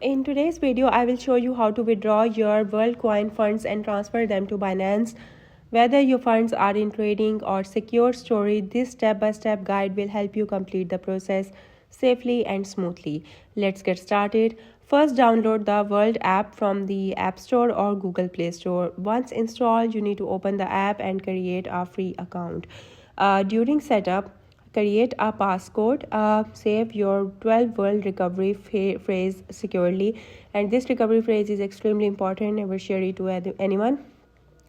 In today's video, I will show you how to withdraw your Worldcoin funds and transfer them to Binance. Whether your funds are in trading or secure storage, this step-by-step guide will help you complete the process safely and smoothly. Let's get started. First, download the World app from the App Store or Google Play Store. Once installed, you need to open the app and create a free account. During setup, create a passcode, save your 12 word recovery phrase securely, and this recovery phrase is extremely important. Never share it to anyone.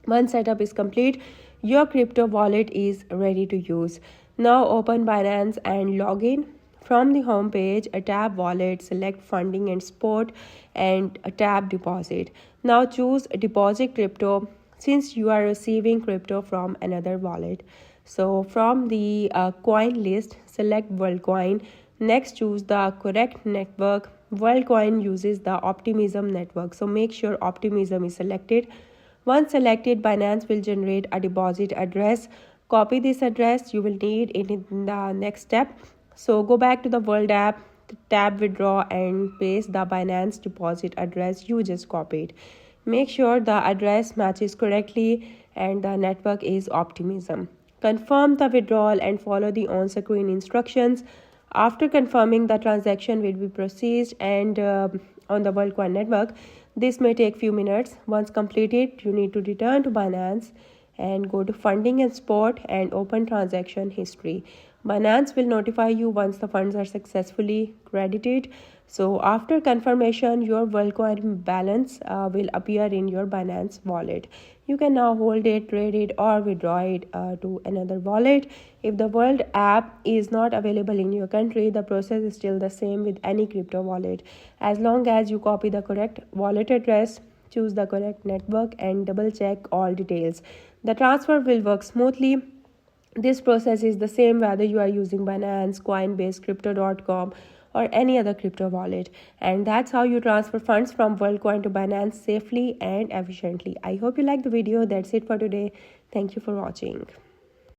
Once setup is complete, your crypto wallet is ready to use. Now open Binance and log in. From the home page, tap wallet, select funding and spot, and tap deposit. Now choose deposit crypto since you are receiving crypto from another wallet. So from the coin list, select Worldcoin. Next, choose the correct network. Worldcoin uses the Optimism network, so make sure Optimism is selected. Once selected, Binance will generate a deposit address. Copy this address. You will need it in the next step. So go back to the World app, tap withdraw and paste the Binance deposit address you just copied. Make sure the address matches correctly and the network is Optimism. Confirm the withdrawal and follow the on-screen instructions. After confirming, the transaction will be processed and on the Worldcoin network. This may take few minutes. Once completed, you need to return to Binance and go to funding and spot and open transaction history. Binance will notify you once the funds are successfully credited. So after confirmation, your Worldcoin balance will appear in your Binance wallet. You can now hold it, trade it, or withdraw it to another wallet. If the World app is not available in your country, the process is still the same with any crypto wallet. As long as you copy the correct wallet address, choose the correct network, and double check all details, the transfer will work smoothly. This process is the same whether you are using Binance, Coinbase, Crypto.com, or any other crypto wallet. And that's how you transfer funds from Worldcoin to Binance safely and efficiently. I hope you liked the video. That's it for today. Thank you for watching.